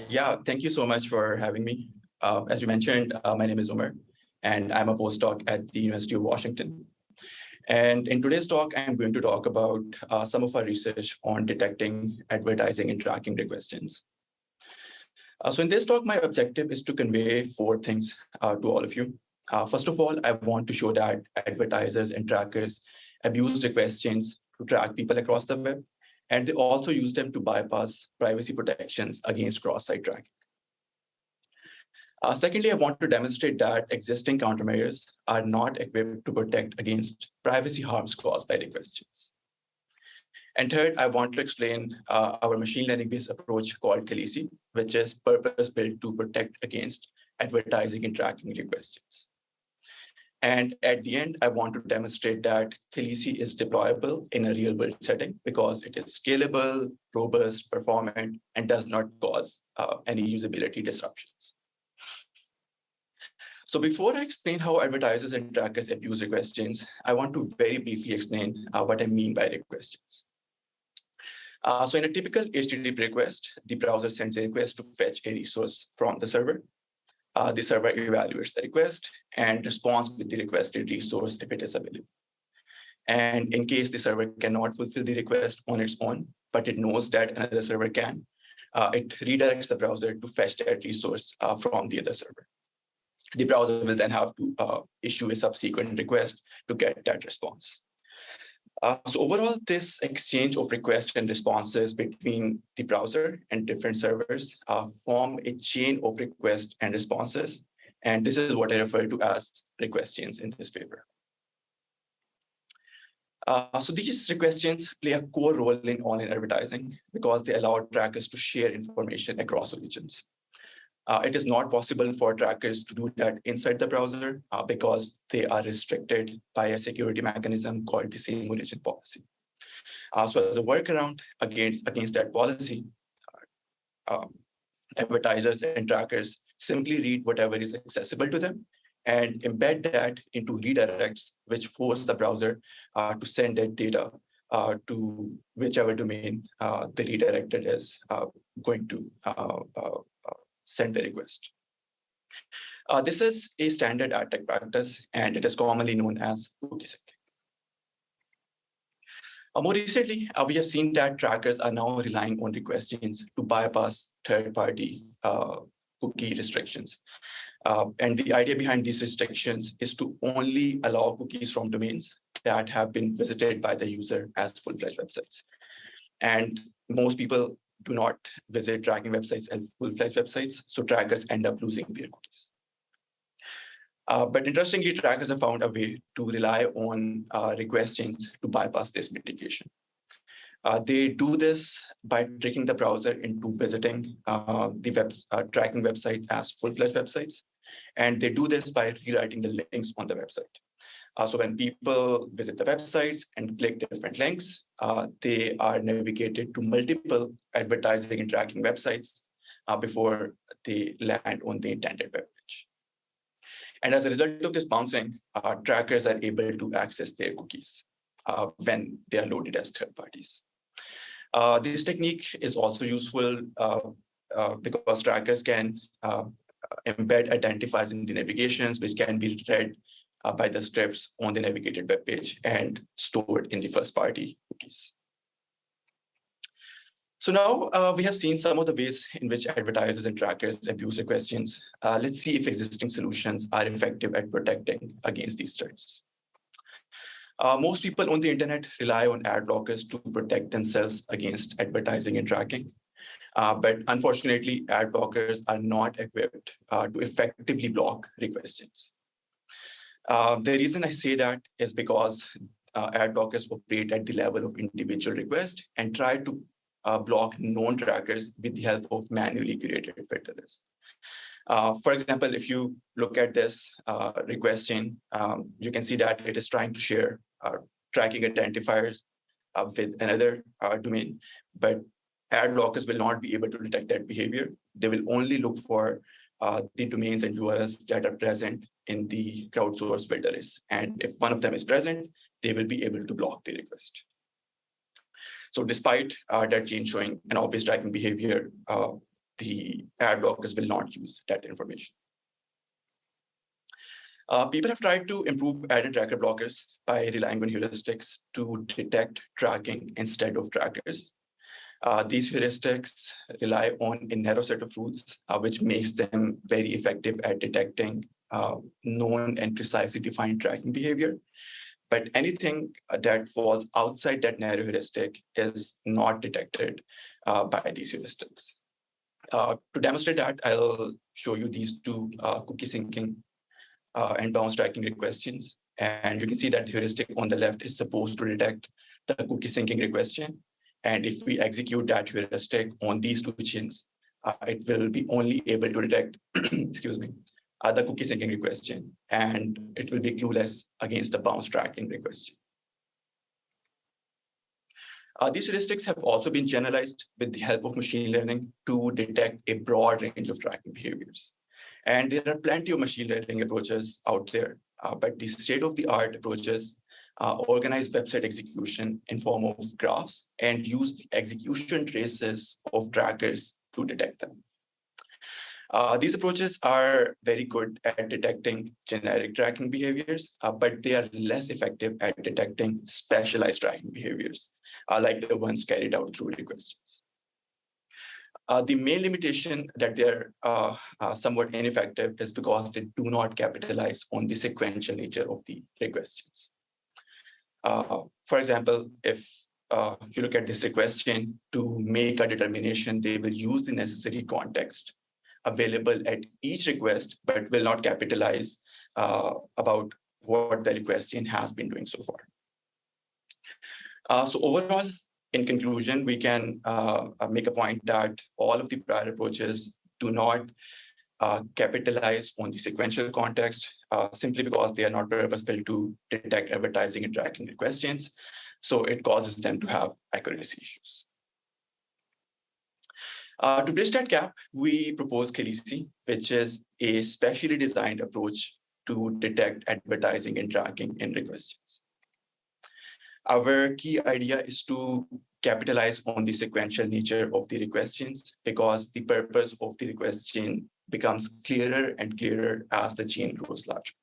Yeah, thank you so much for having me. As you mentioned, my name is Umar, and I'm a postdoc at the University of Washington. And in today's talk, I'm going to talk about some of our research on detecting advertising and tracking questions. So in this talk, my objective is to convey four things to all of you. First of all, I want to show that advertisers and trackers abuse request chains to track people across the web, and they also use them to bypass privacy protections against cross-site tracking. Secondly, I want to demonstrate that existing countermeasures are not equipped to protect against privacy harms caused by request chains. And third, I want to explain our machine learning-based approach called Khaleesi, which is purpose-built to protect against advertising and tracking request chains. And at the end, I want to demonstrate that Khaleesi is deployable in a real-world setting because it is scalable, robust, performant, and does not cause any usability disruptions. So before I explain how advertisers and trackers abuse request chains, I want to very briefly explain what I mean by request chains. So in a typical HTTP request, the browser sends a request to fetch a resource from the server. The server evaluates the request and responds with the requested resource if it is available. And in case the server cannot fulfill the request on its own, but it knows that another server can, it redirects the browser to fetch that resource from the other server. The browser will then have to issue a subsequent request to get that response. So overall, this exchange of requests and responses between the browser and different servers form a chain of requests and responses. And this is what I refer to as request chains in this paper. So these request chains play a core role in online advertising because they allow trackers to share information across origins. It is not possible for trackers to do that inside the browser because they are restricted by a security mechanism called the same origin policy. So as a workaround against that policy, advertisers and trackers simply read whatever is accessible to them and embed that into redirects, which force the browser to send that data to whichever domain the redirected is going to send the request. This is a standard ad tech practice, and it is commonly known as cookie sync. More recently, we have seen that trackers are now relying on request chains to bypass third-party cookie restrictions. And the idea behind these restrictions is to only allow cookies from domains that have been visited by the user as full-fledged websites. And most people do not visit tracking websites and full-fledged websites, so trackers end up losing their cookies. But interestingly, trackers have found a way to rely on request chains to bypass this mitigation. They do this by tricking the browser into visiting the tracking website as full-fledged websites, and they do this by rewriting the links on the website. So when people visit the websites and click different links, they are navigated to multiple advertising and tracking websites before they land on the intended web page. And as a result of this bouncing, trackers are able to access their cookies when they are loaded as third parties. This technique is also useful because trackers can embed identifiers in the navigations, which can be read by the scripts on the navigated web page and stored in the first-party cookies. So now we have seen some of the ways in which advertisers and trackers abuse request chains. Let's see if existing solutions are effective at protecting against these threats. Most people on the internet rely on ad blockers to protect themselves against advertising and tracking. But unfortunately, ad blockers are not equipped to effectively block request chains. The reason I say that is because ad blockers operate at the level of individual request and try to block known trackers with the help of manually curated filter lists. For example, if you look at this request chain, you can see that it is trying to share tracking identifiers with another domain, but ad blockers will not be able to detect that behavior. They will only look for the domains and URLs that are present in the crowdsourced filter list. And if one of them is present, they will be able to block the request. So despite that chain showing an obvious tracking behavior, the ad blockers will not use that information. People have tried to improve ad and tracker blockers by relying on heuristics to detect tracking instead of trackers. These heuristics rely on a narrow set of rules, which makes them very effective at detecting known and precisely defined tracking behavior. But anything that falls outside that narrow heuristic is not detected by these heuristics. To demonstrate that, I'll show you these two cookie syncing and bounce tracking questions. And you can see that the heuristic on the left is supposed to detect the cookie syncing question. And if we execute that heuristic on these two chains, it will be only able to detect, excuse me, the cookie syncing question, and it will be clueless against the bounce tracking question. These heuristics have also been generalized with the help of machine learning to detect a broad range of tracking behaviors. And there are plenty of machine learning approaches out there, but the state-of-the-art approaches organize website execution in form of graphs and use the execution traces of trackers to detect them. These approaches are very good at detecting generic tracking behaviors, but they are less effective at detecting specialized tracking behaviors, like the ones carried out through requests. The main limitation that they're somewhat ineffective is because they do not capitalize on the sequential nature of the requests. For example, if you look at this request chain to make a determination, they will use the necessary context available at each request, but will not capitalize about what the request chain has been doing so far. So overall, in conclusion, we can make a point that all of the prior approaches do not capitalize on the sequential context simply because they are not purpose-built to detect advertising and tracking questions. So it causes them to have accuracy issues. To bridge that gap, we propose Khaleesi, which is a specially designed approach to detect advertising and tracking in requests. Our key idea is to capitalize on the sequential nature of the request chains because the purpose of the request chain becomes clearer and clearer as the chain grows larger.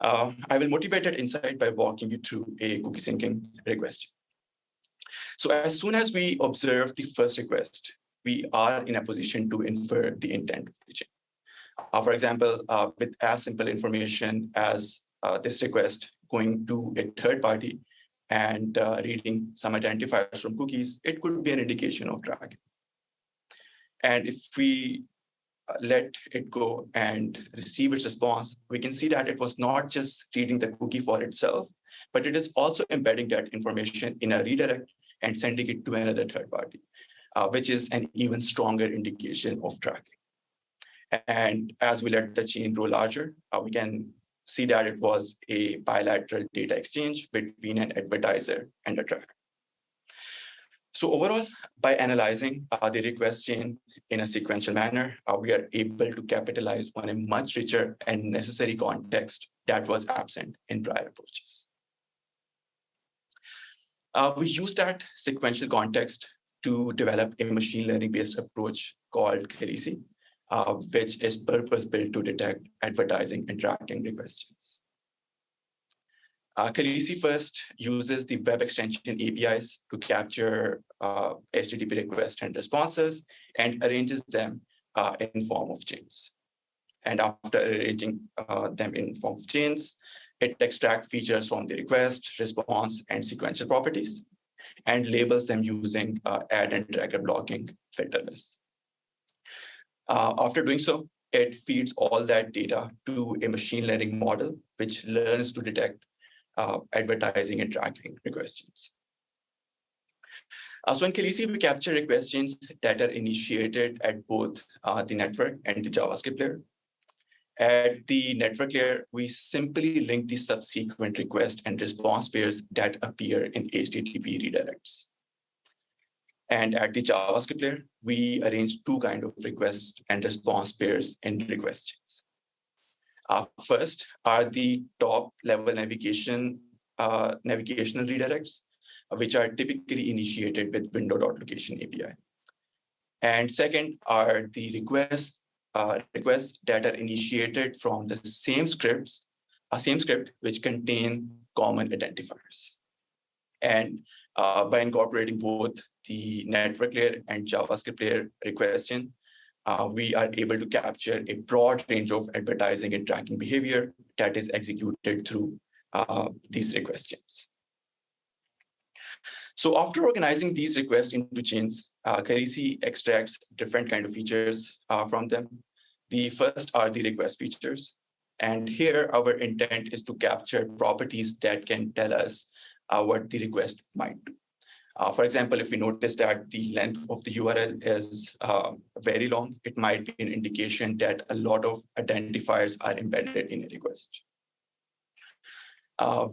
I will motivate that insight by walking you through a cookie syncing request. So as soon as we observe the first request, we are in a position to infer the intent of the chain. For example, with as simple information as this request going to a third party and reading some identifiers from cookies, it could be an indication of tracking. And if we let it go and receive its response, we can see that it was not just reading the cookie for itself, but it is also embedding that information in a redirect and sending it to another third party, which is an even stronger indication of tracking. And as we let the chain grow larger, we can see that it was a bilateral data exchange between an advertiser and a tracker. So overall, by analyzing the request chain in a sequential manner, we are able to capitalize on a much richer and necessary context that was absent in prior approaches. We use that sequential context to develop a machine learning-based approach called Khaleesi, which is purpose-built to detect advertising and tracking requests. Khaleesi first uses the web extension APIs to capture HTTP requests and responses and arranges them in form of chains. And after arranging them in form of chains, it extracts features from the request, response, and sequential properties, and labels them using ad and tracker blocking filter lists. After doing so, it feeds all that data to a machine learning model, which learns to detect advertising and tracking requests. So in Khaleesi, we capture requests that are initiated at both the network and the JavaScript layer. At the network layer, we simply link the subsequent request and response pairs that appear in HTTP redirects. And at the JavaScript layer, we arrange two kinds of request and response pairs in requests. First are the top-level navigational redirects, which are typically initiated with window.location API. And second are the requests that are initiated from the same script which contain common identifiers. And by incorporating both the network layer and JavaScript layer requestion, we are able to capture a broad range of advertising and tracking behavior that is executed through these requests. So after organizing these requests into chains, Khaleesi extracts different kind of features from them. The first are the request features. And here our intent is to capture properties that can tell us what the request might do. For example, if we notice that the length of the URL is very long, it might be an indication that a lot of identifiers are embedded in a request.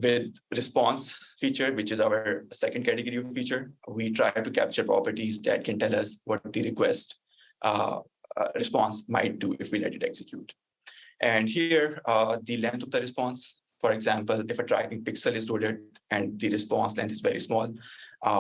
With response feature, which is our second category of feature, we try to capture properties that can tell us what the request response might do if we let it execute. And here, the length of the response, for example, if a tracking pixel is loaded and the response length is very small,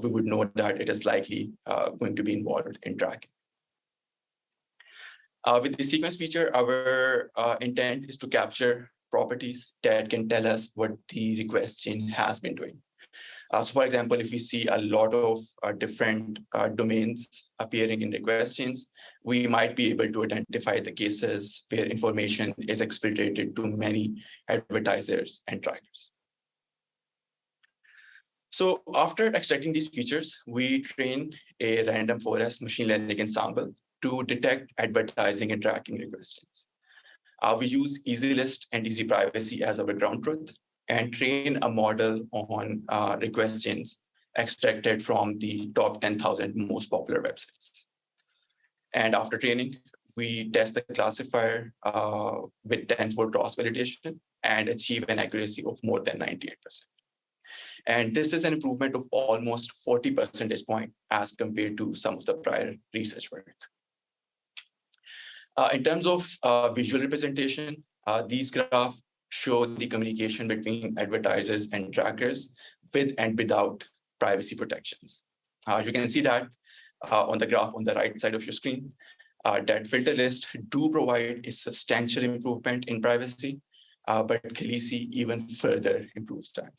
we would know that it is likely going to be involved in tracking. With the sequence feature, our intent is to capture properties that can tell us what the request chain has been doing. So for example, if we see a lot of different domains appearing in request chains, we might be able to identify the cases where information is exfiltrated to many advertisers and trackers. So after extracting these features, we train a random forest machine learning ensemble to detect advertising and tracking request chains. We use EasyList and Easy Privacy as our ground truth and train a model on request chains extracted from the top 10,000 most popular websites. And after training, we test the classifier with tenfold cross validation and achieve an accuracy of more than 98%. And this is an improvement of almost 40 percentage points as compared to some of the prior research work. In terms of visual representation, these graphs show the communication between advertisers and trackers with and without privacy protections. You can see that on the graph on the right side of your screen, that filter lists do provide a substantial improvement in privacy, but Khaleesi even further improves that.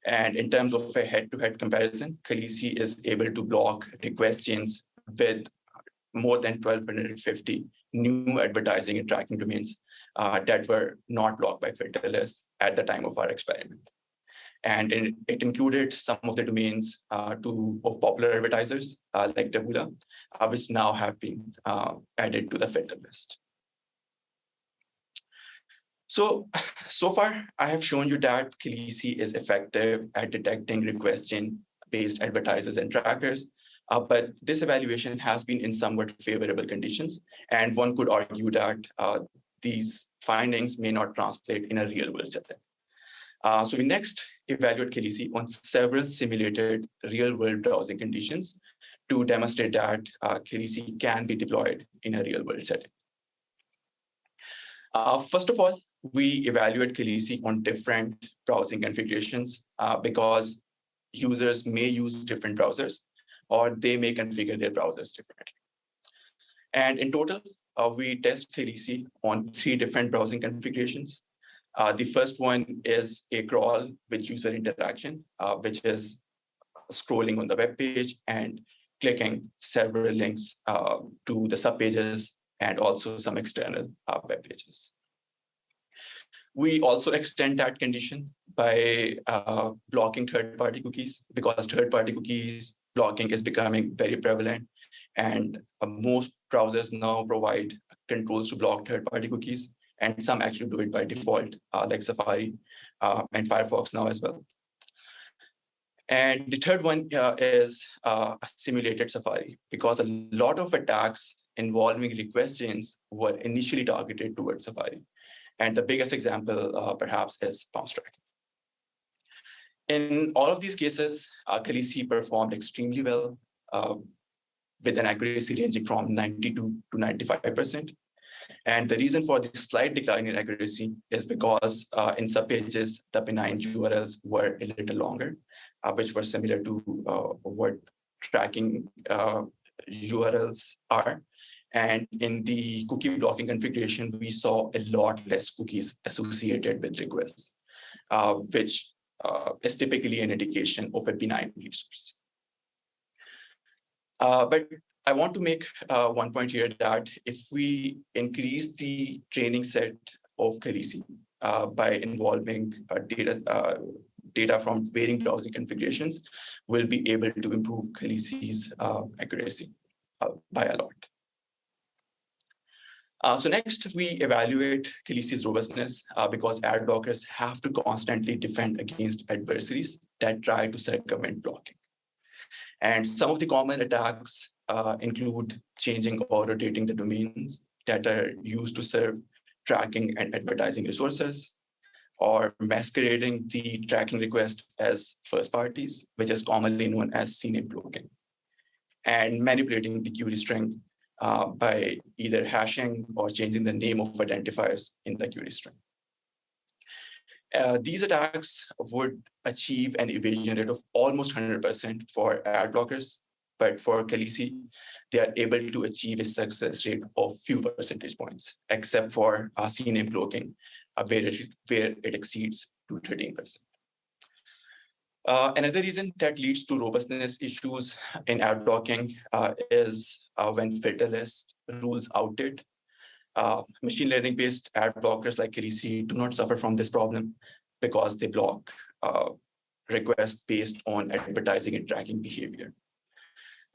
And in terms of a head-to-head comparison, Khaleesi is able to block request chains with more than 1,250 new advertising and tracking domains that were not blocked by filter lists at the time of our experiment. And it included some of the domains of popular advertisers like Taboola, which now have been added to the filter list. So far, I have shown you that Khaleesi is effective at detecting request chain-based advertisers and trackers, but this evaluation has been in somewhat favorable conditions, and one could argue that these findings may not translate in a real-world setting. So we next evaluate Khaleesi on several simulated real-world browsing conditions to demonstrate that Khaleesi can be deployed in a real-world setting. First of all, we evaluate Khaleesi on different browsing configurations because users may use different browsers or they may configure their browsers differently. And in total, we test Khaleesi on 3 different browsing configurations. The first one is a crawl with user interaction, which is scrolling on the web page and clicking several links to the subpages and also some external web pages. We also extend that condition by blocking third-party cookies, because third-party cookies blocking is becoming very prevalent, and most browsers now provide controls to block third-party cookies, and some actually do it by default, like Safari and Firefox now as well. And the third one is a simulated Safari, because a lot of attacks involving request chains were initially targeted towards Safari. And the biggest example, perhaps, is bounce tracking. In all of these cases, Khaleesi performed extremely well with an accuracy ranging from 92 to 95%. And the reason for this slight decline in accuracy is because in subpages, the benign URLs were a little longer, which were similar to what tracking URLs are. And in the cookie blocking configuration, we saw a lot less cookies associated with requests, which is typically an indication of a benign resource. But I want to make one point here that if we increase the training set of Khaleesi by involving data from varying browsing configurations, we'll be able to improve Khaleesi's accuracy by a lot. So next, we evaluate Khaleesi's robustness because ad blockers have to constantly defend against adversaries that try to circumvent blocking. And some of the common attacks include changing or rotating the domains that are used to serve tracking and advertising resources, or masquerading the tracking request as first parties, which is commonly known as CNAME blocking, and manipulating the query string by either hashing or changing the name of identifiers in the query string. These attacks would achieve an evasion rate of almost 100% for ad blockers, but for Khaleesi, they are able to achieve a success rate of few percentage points, except for CNAME blocking, where it exceeds to 13%. Another reason that leads to robustness issues in ad blocking is when filterless rules outdate. Machine learning-based ad blockers like Khaleesi do not suffer from this problem because they block requests based on advertising and tracking behavior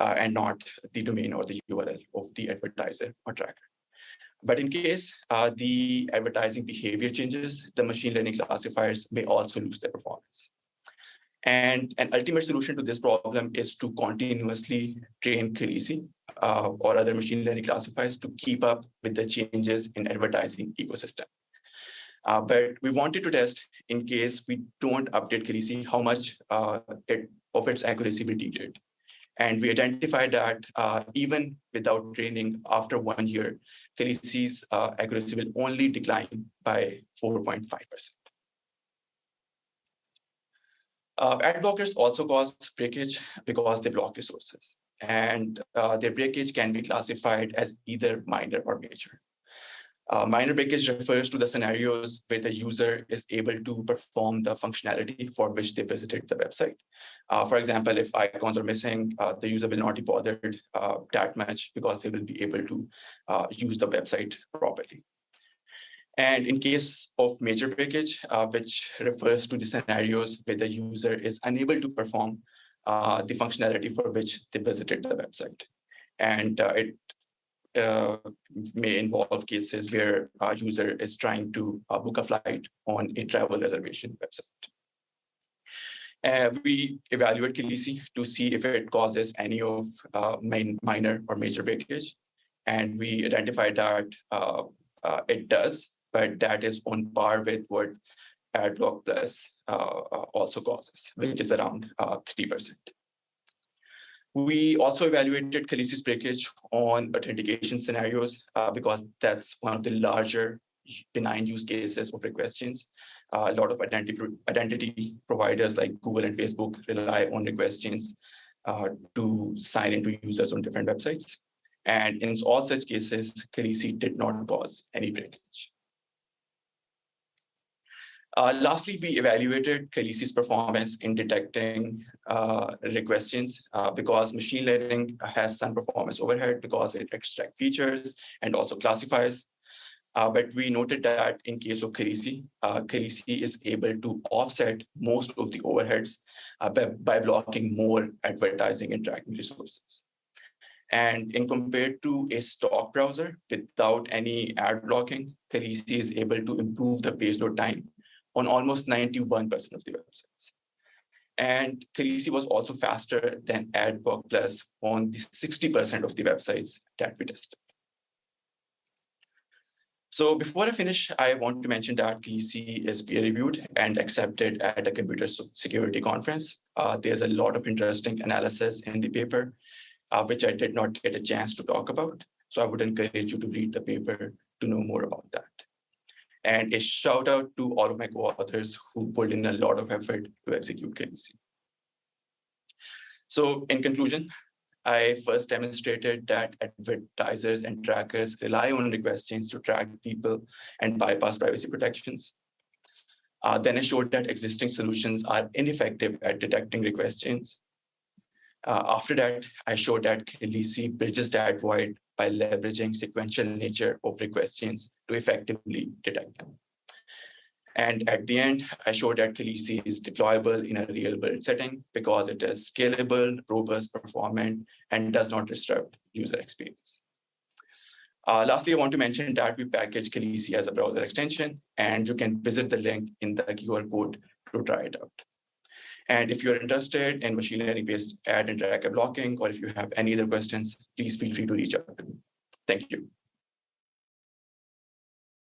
and not the domain or the URL of the advertiser or tracker. But in case the advertising behavior changes, the machine learning classifiers may also lose their performance. And an ultimate solution to this problem is to continuously train Khaleesi or other machine learning classifiers to keep up with the changes in advertising ecosystem. But we wanted to test in case we don't update Khaleesi, how much of its accuracy will degrade. And we identified that even without training, after 1 year, Khaleesi's accuracy will only decline by 4.5%. Ad blockers also cause breakage because they block resources, and their breakage can be classified as either minor or major. Minor breakage refers to the scenarios where the user is able to perform the functionality for which they visited the website. For example, if icons are missing, the user will not be bothered that much because they will be able to use the website properly. And in case of major breakage, which refers to the scenarios where the user is unable to perform the functionality for which they visited the website. And it may involve cases where a user is trying to book a flight on a travel reservation website. We evaluate Khaleesi to see if it causes any of minor or major breakage. And we identified that it does, but that is on par with what Adblock Plus also causes, which is around 3%. We also evaluated Khaleesi's breakage on authentication scenarios because that's one of the larger benign use cases of request chains. A lot of identity providers like Google and Facebook rely on request chains to sign into users on different websites. And in all such cases, Khaleesi did not cause any breakage. Lastly, we evaluated Khaleesi's performance in detecting request chains because machine learning has some performance overhead because it extracts features and also classifies. But we noted that in case of Khaleesi, Khaleesi is able to offset most of the overheads by blocking more advertising and tracking resources. And in compared to a stock browser without any ad blocking, Khaleesi is able to improve the page load time on almost 91% of the websites. And Khaleesi was also faster than Adblock Plus on the 60% of the websites that we tested. So before I finish, I want to mention that Khaleesi is peer-reviewed and accepted at a computer security conference. There's a lot of interesting analysis in the paper, which I did not get a chance to talk about. So I would encourage you to read the paper to know more about that. And a shout out to all of my co-authors who put in a lot of effort to execute Khaleesi. So in conclusion, I first demonstrated that advertisers and trackers rely on request chains to track people and bypass privacy protections. Then I showed that existing solutions are ineffective at detecting request chains. After that, I showed that Khaleesi bridges that void by leveraging sequential nature of request chains to effectively detect them. And at the end, I showed that Khaleesi is deployable in a real-world setting because it is scalable, robust, performant, and does not disrupt user experience. Lastly, I want to mention that we package Khaleesi as a browser extension, and you can visit the link in the QR code to try it out. And if you're interested in machine learning-based ad and tracker blocking, or if you have any other questions, please feel free to reach out to me. Thank you.